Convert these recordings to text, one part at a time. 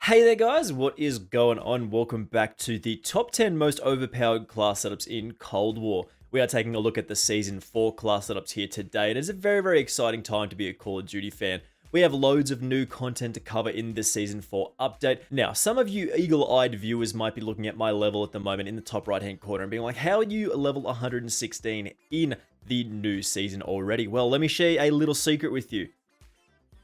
Hey there guys, what is going on? Welcome back to the top 10 most overpowered class setups in Cold War. We are taking a look at the Season 4 class setups here today, and it's a very exciting time to be a Call of Duty fan. We have loads of new content to cover in this Season 4 update. Now, some of you eagle-eyed viewers might be looking at my level at the moment in the top right-hand corner and being like, how are you level 116 in the new season already? Well, let me share a little secret with you.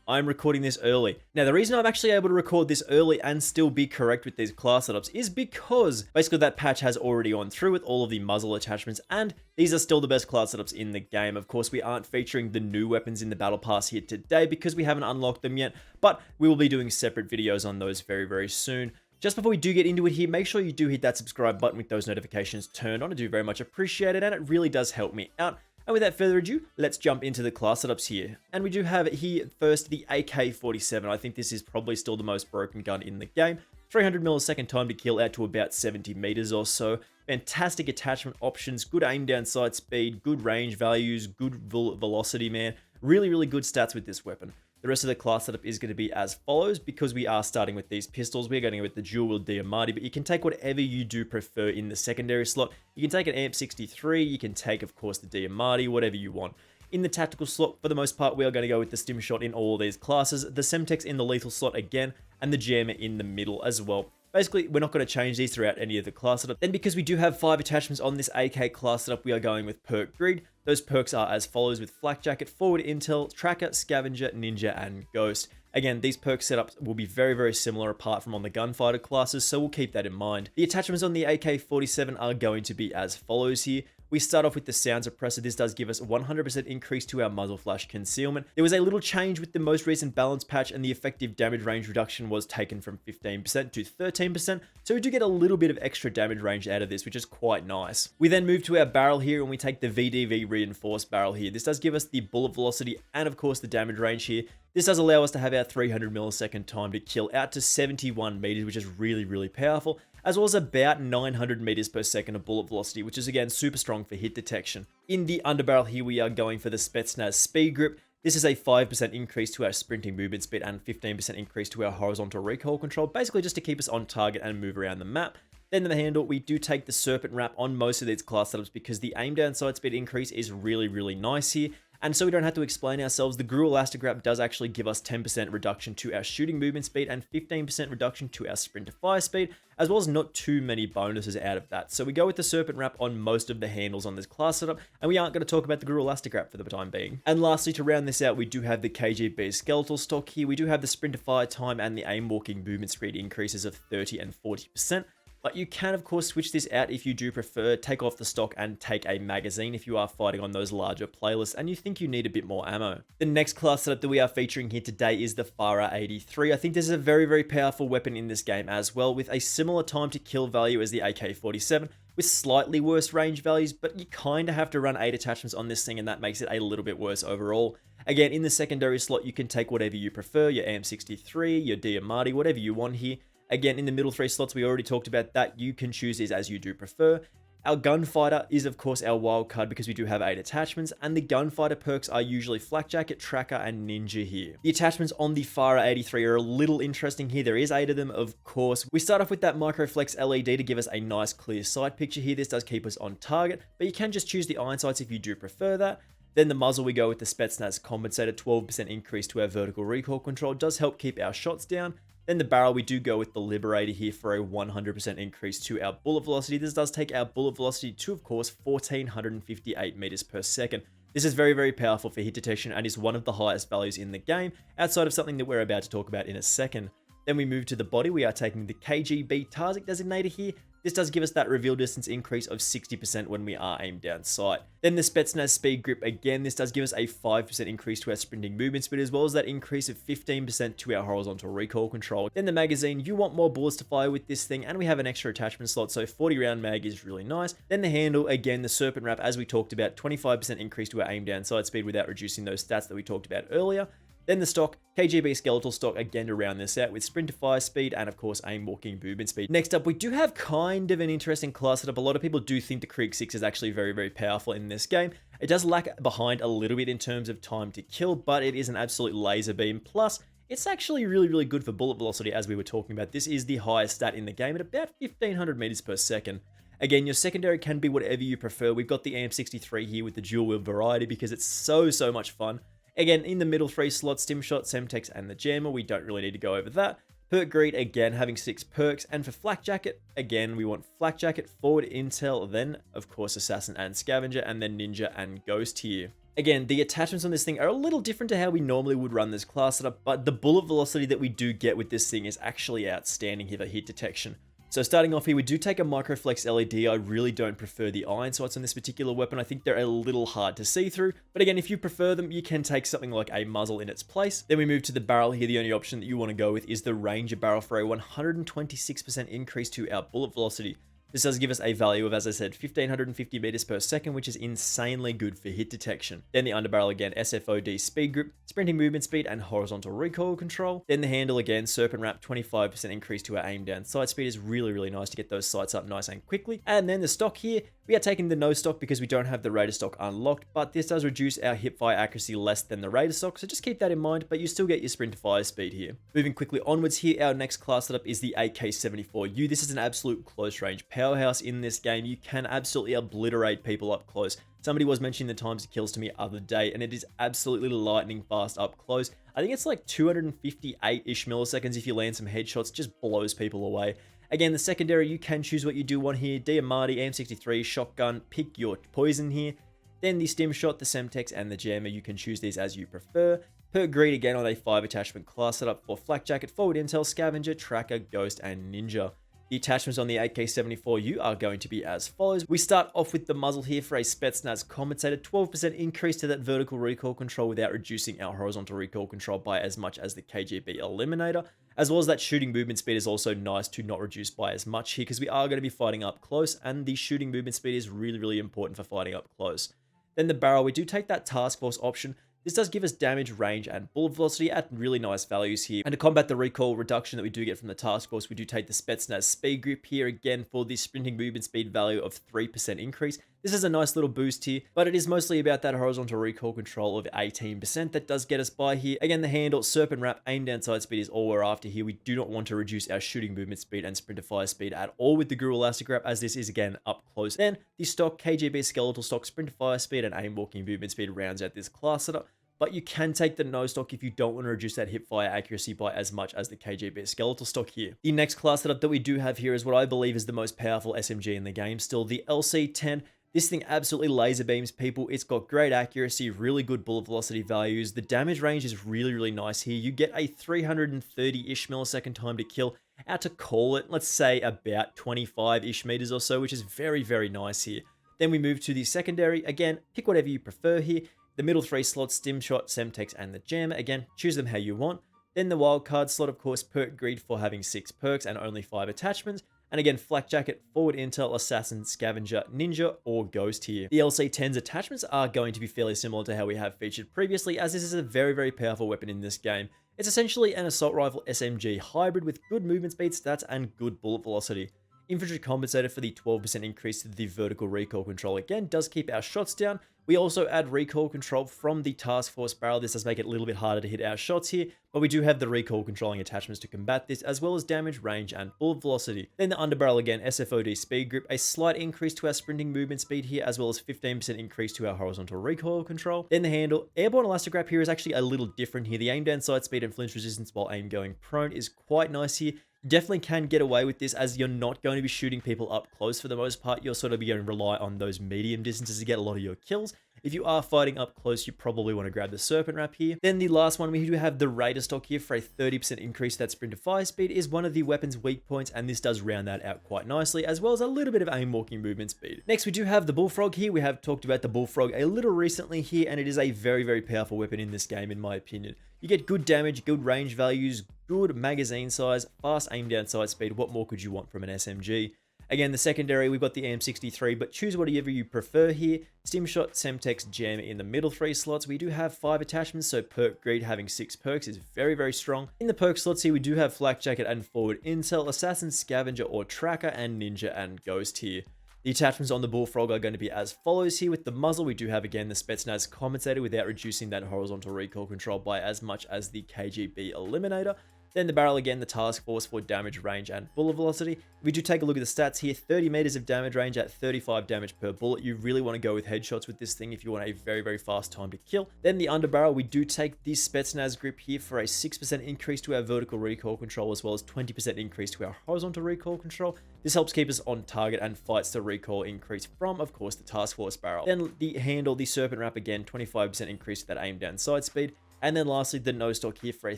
I'm recording this early. Now, the reason I'm actually able to record this early and still be correct with these class setups is because basically that patch has already gone through with all of the muzzle attachments, and these are still the best class setups in the game. Of course, we aren't featuring the new weapons in the battle pass here today because we haven't unlocked them yet, but we will be doing separate videos on those very soon. Just before we do get into it here, make sure you do hit that subscribe button with those notifications turned on. I do very much appreciate it, and it really does help me out. And without further ado, let's jump into the class setups here. And we do have here first the AK47. I think this is probably still the most broken gun in the game. 300 millisecond time to kill out to about 70 meters or so. Fantastic attachment options, good aim down sight speed, good range values, good velocity, man. Really good stats with this weapon. The rest of the class setup is going to be as follows. Because we are starting with these pistols, we're going to go with the dual wield Diamante, but you can take whatever you do prefer in the secondary slot. You can take an M16, you can take, of course, the Diamante, whatever you want. In the tactical slot, for the most part, we are going to go with the stim shot in all of these classes, the Semtex in the lethal slot again, and the jammer in the middle as well. Basically, we're not going to change these throughout any of the class setup. Then because we do have 5 attachments on this AK class setup, we are going with perk grid. Those perks are as follows with Flak Jacket, Forward Intel, Tracker, Scavenger, Ninja, and Ghost. Again, these perk setups will be very similar apart from on the gunfighter classes, so we'll keep that in mind. The attachments on the AK47 are going to be as follows here. We start off with the sound suppressor. This does give us 100% increase to our muzzle flash concealment. There was a little change with the most recent balance patch, and the effective damage range reduction was taken from 15% to 13%, so we do get a little bit of extra damage range out of this, which is quite nice. We then move to our barrel here, and we take the VDV reinforced barrel here. This does give us the bullet velocity and, of course, the damage range here. This does allow us to have our 300 millisecond time to kill out to 71 meters, which is really powerful, as well as about 900 meters per second of bullet velocity, which is again super strong for hit detection. In the underbarrel here, we are going for the Spetsnaz speed grip. This is a 5% increase to our sprinting movement speed and 15% increase to our horizontal recoil control, basically just to keep us on target and move around the map. Then in the handle, we do take the serpent wrap on most of these class setups because the aim down sight speed increase is really nice here. And so we don't have to explain ourselves, the Grew Elastic Wrap does actually give us 10% reduction to our shooting movement speed and 15% reduction to our sprint to fire speed, as well as not too many bonuses out of that. So we go with the Serpent Wrap on most of the handles on this class setup, and we aren't going to talk about the Grew Elastic Wrap for the time being. And lastly, to round this out, we do have the KGB skeletal stock here. We do have the sprint to fire time and the aim walking movement speed increases of 30 and 40%. But you can, of course, switch this out if you do prefer, take off the stock and take a magazine if you are fighting on those larger playlists and you think you need a bit more ammo. The next class setup that we are featuring here today is the Fara 83. I think this is a very powerful weapon in this game as well, with a similar time to kill value as the AK47, with slightly worse range values, but you kind of have to run 8 attachments on this thing and that makes it a little bit worse overall. Again, in the secondary slot, you can take whatever you prefer, your M63, your Diamante, whatever you want here. Again, in the middle 3 slots, we already talked about that. You can choose these as you do prefer. Our gunfighter is, of course, our wild card because we do have 8 attachments, and the gunfighter perks are usually Flak Jacket, Tracker, and Ninja here. The attachments on the Fara 83 are a little interesting here. There is 8 of them, of course. We start off with that Microflex LED to give us a nice clear sight picture here. This does keep us on target, but you can just choose the iron sights if you do prefer that. Then the muzzle, we go with the Spetsnaz compensator, 12% increase to our vertical recoil control. It does help keep our shots down. Then the barrel, we do go with the Liberator here for a 100% increase to our bullet velocity. This does take our bullet velocity to, of course, 1458 meters per second. This is very powerful for hit detection and is one of the highest values in the game, outside of something that we're about to talk about in a second. Then we move to the body. We are taking the KGB Target designator here. This does give us that reveal distance increase of 60% when we are aimed down sight. Then the Spetsnaz speed grip, again, this does give us a 5% increase to our sprinting movement speed, as well as that increase of 15% to our horizontal recoil control. Then the magazine, you want more bullets to fire with this thing, and we have an extra attachment slot, so 40 round mag is really nice. Then the handle, again, the serpent wrap, as we talked about, 25% increase to our aim down sight speed without reducing those stats that we talked about earlier. Then the stock, KGB skeletal stock, again to round this out with sprint to fire speed and of course aim walking movement speed. Next up, we do have kind of an interesting class setup. A lot of people do think the Krig 6 is actually very powerful in this game. It does lag behind a little bit in terms of time to kill, but it is an absolute laser beam. Plus, It's actually really, really good for bullet velocity, as we were talking about. This is the highest stat in the game at about 1500 meters per second. Again, your secondary can be whatever you prefer. We've got the M63 here with the dual wield variety because it's so much fun. Again, in the middle 3 slots, Stim Shot, Semtex, and the Jammer. We don't really need to go over that. Perk Greed, again, having 6 perks. And for Flak Jacket, again, we want Flak Jacket, Forward Intel, then, of course, Assassin and Scavenger, and then Ninja and Ghost here. Again, the attachments on this thing are a little different to how we normally would run this class setup, but the bullet velocity that we do get with this thing is actually outstanding here for hit detection. So starting off here, we do take a Microflex LED. I really don't prefer the iron sights on this particular weapon. I think they're a little hard to see through. But again, if you prefer them, you can take something like a muzzle in its place. Then we move to the barrel here. The only option that you want to go with is the Ranger barrel for a 126% increase to our bullet velocity. This does give us a value of, as I said, 1550 meters per second, which is insanely good for hit detection. Then the underbarrel again, SFOD speed grip, sprinting movement speed, and horizontal recoil control. Then the handle again, serpent wrap, 25% increase to our aim down sight speed is really nice to get those sights up nice and quickly. And then the stock here, we are taking the no stock because we don't have the Raider stock unlocked, but this does reduce our hip fire accuracy less than the Raider stock, so just keep that in mind, but you still get your sprint to fire speed here. Moving quickly onwards here, our next class setup is the AK74U. This is an absolute close range powerhouse in this game. You can absolutely obliterate people up close. Somebody was mentioning the times it kills to me the other day, and it is absolutely lightning fast up close. I think it's like 258-ish milliseconds if you land some headshots, just blows people away. Again, the secondary, you can choose what you do want here. Diamati, M63, shotgun, pick your poison here. Then the Stim Shot, the Semtex, and the Jammer, you can choose these as you prefer. Perk Greed again on a 5 attachment class setup for Flak Jacket, Forward Intel, Scavenger, Tracker, Ghost, and Ninja. The attachments on the AK74U are going to be as follows. We start off with the muzzle here for a Spetsnaz compensator, 12% increase to that vertical recoil control without reducing our horizontal recoil control by as much as the KGB Eliminator, as well as that shooting movement speed is also nice to not reduce by as much here because we are going to be fighting up close, and the shooting movement speed is really important for fighting up close. Then the barrel, we do take that Task Force option. This does give us damage, range, and bullet velocity at really nice values here. And to combat the recoil reduction that we do get from the Task Force, we do take the Spetsnaz Speed Grip here again for the sprinting movement speed value of 3% increase. This is a nice little boost here, but it is mostly about that horizontal recoil control of 18% that does get us by here. Again, the handle, serpent wrap, aim down sight speed is all we're after here. We do not want to reduce our shooting movement speed and sprint to fire speed at all with the Guru Elastic Wrap, as this is again up close. Then the stock KGB skeletal stock sprint to fire speed and aim walking movement speed rounds out this class setup. But you can take the no stock if you don't want to reduce that hip fire accuracy by as much as the KGB skeletal stock here. The next class setup that we do have here is what I believe is the most powerful SMG in the game still, the LC10. This thing absolutely laser beams people. It's got great accuracy, really good bullet velocity values. The damage range is really nice here. You get a 330-ish millisecond time to kill out to call it, let's say about 25-ish meters or so, which is very nice here. Then we move to the secondary. Again, pick whatever you prefer here. The middle 3 slots, Stim Shot, Semtex, and the Jammer. Again, choose them how you want. Then the wildcard slot, of course, Perk Greed for having 6 perks and only 5 attachments. And again, Flak Jacket, Forward Intel, Assassin, Scavenger, Ninja, or Ghost here. The LC10's attachments are going to be fairly similar to how we have featured previously, as this is a very powerful weapon in this game. It's essentially an assault rifle SMG hybrid with good movement speed stats and good bullet velocity. Infantry compensator for the 12% increase to the vertical recoil control again does keep our shots down. We also add recoil control from the Task Force barrel. This does make it a little bit harder to hit our shots here, but we do have the recoil controlling attachments to combat this, as well as damage, range, and bullet velocity. Then the underbarrel again, SFOD speed grip, a slight increase to our sprinting movement speed here, as well as 15% increase to our horizontal recoil control. Then the handle, airborne elastic wrap here is actually a little different here. The aim down sight speed and flinch resistance while aim going prone is quite nice here. Definitely can get away with this, as you're not going to be shooting people up close for the most part. You're sort of going to rely on those medium distances to get a lot of your kills. If you are fighting up close, you probably want to grab the Serpent Wrap here. Then the last one, we do have the Raider stock here for a 30% increase to that sprint to fire speed, is one of the weapon's weak points, and this does round that out quite nicely, as well as a little bit of aim walking movement speed. Next, we do have the Bullfrog here. We have talked about the Bullfrog a little recently here, and it is a very powerful weapon in this game, in my opinion. You get good damage, good range values, good magazine size, fast aim down sight speed. What more could you want from an SMG? Again, the secondary, we've got the M63, but choose whatever you prefer here. Stim Shot, Semtex, Jam in the middle 3 slots. We do have 5 attachments, so Perk Greed having 6 perks is very strong. In the perk slots here, we do have Flak Jacket and Forward Intel, Assassin, Scavenger or Tracker, and Ninja and Ghost here. The attachments on the Bullfrog are going to be as follows here. With the muzzle, we do have again the Spetsnaz compensator without reducing that horizontal recoil control by as much as the KGB eliminator. Then the barrel, again, the task force for damage range and bullet velocity. If we do take a look at the stats here, 30 meters of damage range at 35 damage per bullet. You really want to go with headshots with this thing if you want a very, very fast time to kill. Then the underbarrel, we do take the Spetsnaz grip here for a 6% increase to our vertical recoil control, as well as 20% increase to our horizontal recoil control. This helps keep us on target and fights the recoil increase from, of course, the task force barrel. Then the handle, the serpent wrap, again, 25% increase to that aim down sight speed. And then lastly, the nose stock here for a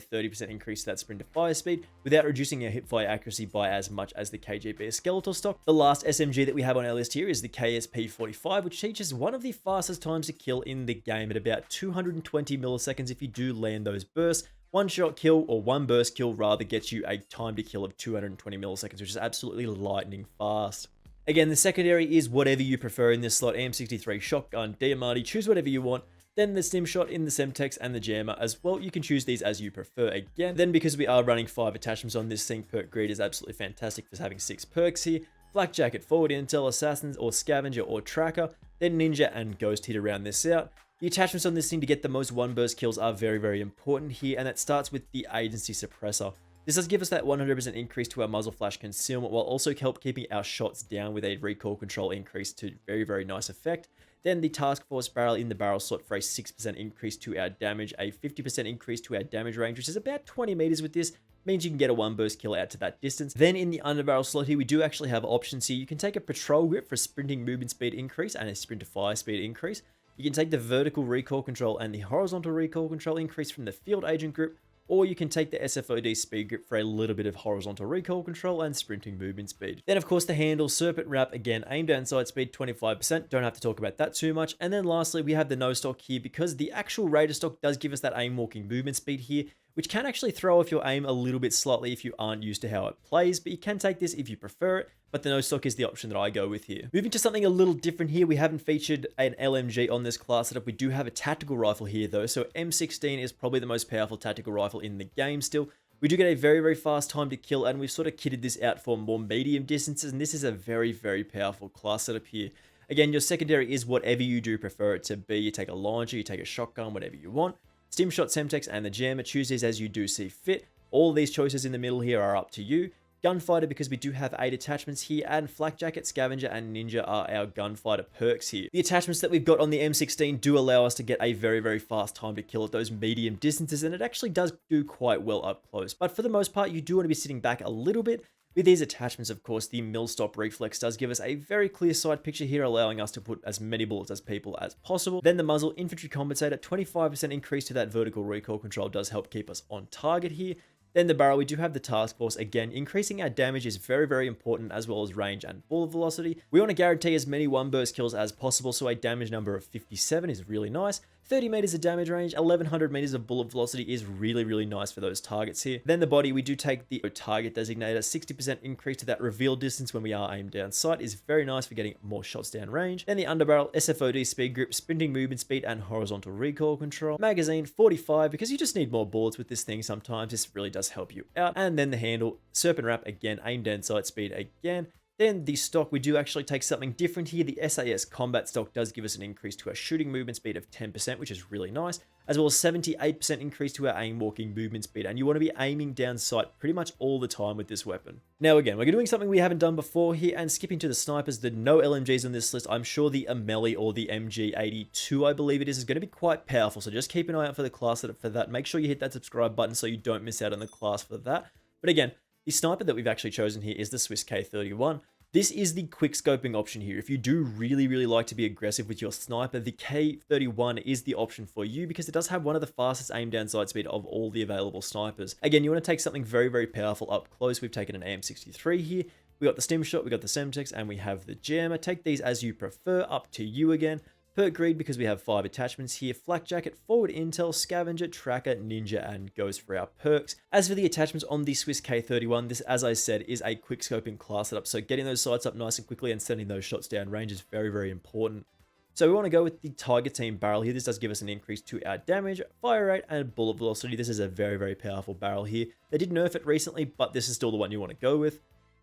30% increase to that sprint to fire speed without reducing our hip fire accuracy by as much as the KGB skeletal stock. The last SMG that we have on our list here is the KSP45, which features one of the fastest times to kill in the game at about 220 milliseconds if you do land those bursts. One shot kill, or one burst kill rather, gets you a time to kill of 220 milliseconds, which is absolutely lightning fast. Again, the secondary is whatever you prefer in this slot. M63 shotgun, DMRD, choose whatever you want. Then the stim shot in the Semtex and the jammer as well. You can choose these as you prefer again. Then because we are running 5 attachments on this thing, perk grid is absolutely fantastic for having 6 perks here. Flak jacket, forward intel, assassins or scavenger or tracker. Then ninja and ghost here to round this out. The attachments on this thing to get the most one burst kills are very, very important here, and that starts with the agency suppressor. This does give us that 100% increase to our muzzle flash concealment, while also help keeping our shots down with a recoil control increase to very, very nice effect. Then the task force barrel in the barrel slot for a 6% increase to our damage, a 50% increase to our damage range, which is about 20 meters with this. Means you can get a one burst kill out to that distance. Then in the underbarrel slot here, we do actually have options here. You can take a patrol grip for sprinting movement speed increase and a sprint to fire speed increase. You can take the vertical recoil control and the horizontal recoil control increase from the field agent grip, or you can take the SFOD speed grip for a little bit of horizontal recoil control and sprinting movement speed. Then of course the handle, serpent wrap, again, aim down sight speed 25%, don't have to talk about that too much. And then lastly, we have the nose stock here, because the actual Raider stock does give us that aim walking movement speed here, which can actually throw off your aim a little bit slightly if you aren't used to how it plays, but you can take this if you prefer it. But the nose stock is the option that I go with here. Moving to something a little different here, we haven't featured an LMG on this class setup. We do have a tactical rifle here though, so M16 is probably the most powerful tactical rifle in the game still. We do get a very, very fast time to kill, and we've sort of kitted this out for more medium distances, and this is a very, very powerful class setup here. Again, your secondary is whatever you do prefer it to be. You take a launcher, you take a shotgun, whatever you want. Stim shot, Semtex, and the jammer, choose these as you do see fit. All these choices in the middle here are up to you. Gunfighter, because we do have 8 attachments here, and Flak Jacket, Scavenger, and Ninja are our gunfighter perks here. The attachments that we've got on the M16 do allow us to get a very, very fast time to kill at those medium distances, and it actually does do quite well up close. But for the most part, you do want to be sitting back a little bit. With these attachments, of course, the mill-stop reflex does give us a very clear sight picture here, allowing us to put as many bullets as people as possible. Then the muzzle, infantry compensator, 25% increase to that vertical recoil control does help keep us on target here. Then the barrel, we do have the task force. Again, increasing our damage is very, very important, as well as range and bullet velocity. We want to guarantee as many one burst kills as possible, so a damage number of 57 is really nice. 30 meters of damage range, 1100 meters of bullet velocity is really, really nice for those targets here. Then the body, we do take the target designator. 60% increase to that reveal distance when we are aimed down sight is very nice for getting more shots down range. Then the underbarrel, SFOD speed grip, sprinting movement speed, and horizontal recoil control. Magazine, 45, because you just need more bullets with this thing sometimes. This really does help you out. And then the handle, serpent wrap, again, aim down sight speed again. Then the stock, we do actually take something different here. The SAS combat stock does give us an increase to our shooting movement speed of 10%, which is really nice, as well as 78% increase to our aim walking movement speed. And you want to be aiming down sight pretty much all the time with this weapon. Now again, we're doing something we haven't done before here, and skipping to the snipers, the no LMGs on this list. I'm sure the Ameli or the MG82, I believe it is going to be quite powerful. So just keep an eye out for the class setup for that. Make sure you hit that subscribe button so you don't miss out on the class for that. But again, the sniper that we've actually chosen here is the Swiss K31. This is the quick scoping option here. If you do really, really like to be aggressive with your sniper, the K31 is the option for you, because it does have one of the fastest aim down sight speed of all the available snipers. Again, you want to take something very, very powerful up close. We've taken an AM63 here. We got the stim shot, we got the Semtex, and we have the jammer. Take these as you prefer, up to you again. Perk greed, because we have 5 attachments here. Flak jacket, forward intel, scavenger, tracker, ninja, and ghost for our perks. As for the attachments on the Swiss K31, this, as I said, is a quick scoping class setup. So getting those sights up nice and quickly and sending those shots down range is very, very important. So we want to go with the Tiger Team barrel here. This does give us an increase to our damage, fire rate, and bullet velocity. This is a very, very powerful barrel here. They did nerf it recently, but this is still the one you want to go with.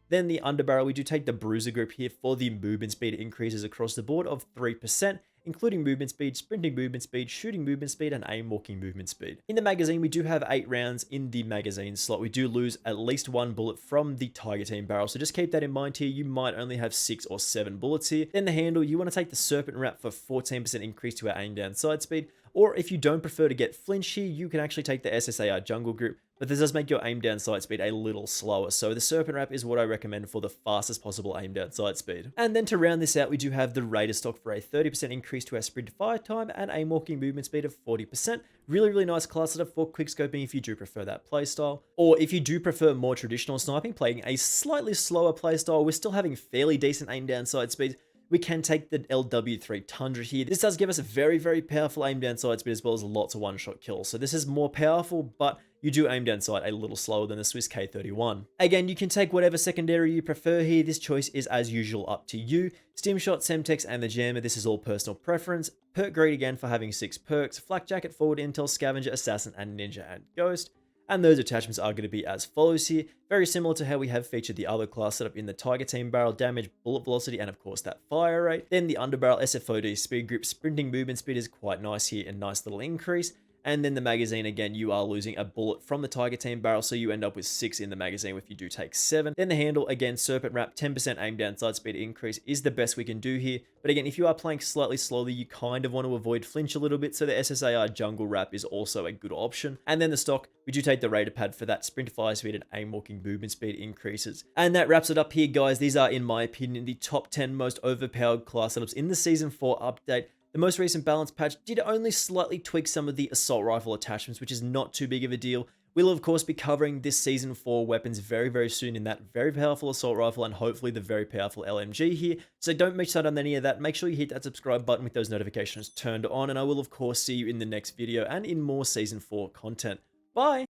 Then the underbarrel, we do take the bruiser grip here for the movement speed increases across the board of 3%, including movement speed, sprinting movement speed, shooting movement speed, and aim walking movement speed. In the magazine, we do have 8 rounds in the magazine slot. We do lose at least 1 bullet from the Tiger Team barrel, so just keep that in mind here. You might only have 6 or 7 bullets here. Then the handle, you want to take the Serpent Wrap for 14% increase to our aim down sight speed, or if you don't prefer to get flinch here, you can actually take the SSAR jungle grip, but this does make your aim down sight speed a little slower, so the Serpent Wrap is what I recommend for the fastest possible aim down sight speed. And then to round this out, we do have the Raider stock for a 30% increase to our sprint fire time and aim walking movement speed of 40%. Really nice class setup for quickscoping if you do prefer that playstyle. Or if you do prefer more traditional sniping, playing a slightly slower playstyle, we're still having fairly decent aim down sight speeds. We can take the LW3 Tundra here. This does give us a very powerful aim down sight speed as well as lots of one-shot kills. So this is more powerful, but you do aim down sight a little slower than the Swiss K31. Again, you can take whatever secondary you prefer here. This choice is as usual up to you. Stimshot, Semtex, and the Jammer, this is all personal preference. Perk grade again for having 6 perks. Flak Jacket, Forward Intel, Scavenger, Assassin, and Ninja, and Ghost. And those attachments are going to be as follows here. Very similar to how we have featured the other class setup in the Tiger Team barrel, damage, bullet velocity, and of course that fire rate. Then the underbarrel SFOD speed grip, sprinting movement speed is quite nice here, a nice little increase. And then the magazine, again, you are losing a bullet from the Tiger Team barrel, so you end up with 6 in the magazine if you do take 7. Then the handle, again, Serpent Wrap, 10% aim down sight speed increase is the best we can do here. But again, if you are playing slightly slowly, you kind of want to avoid flinch a little bit, so the SSAR Jungle Wrap is also a good option. And then the stock, we do take the Raider Pad for that sprint fire speed and aim walking movement speed increases. And that wraps it up here, guys. These are, in my opinion, the top 10 most overpowered class setups in the Season 4 update. The most recent balance patch did only slightly tweak some of the assault rifle attachments, which is not too big of a deal. We'll of course be covering this Season 4 weapons very soon in that very powerful assault rifle and hopefully the very powerful LMG here. So don't miss out on any of that. Make sure you hit that subscribe button with those notifications turned on, and I will of course see you in the next video and in more Season 4 content. Bye!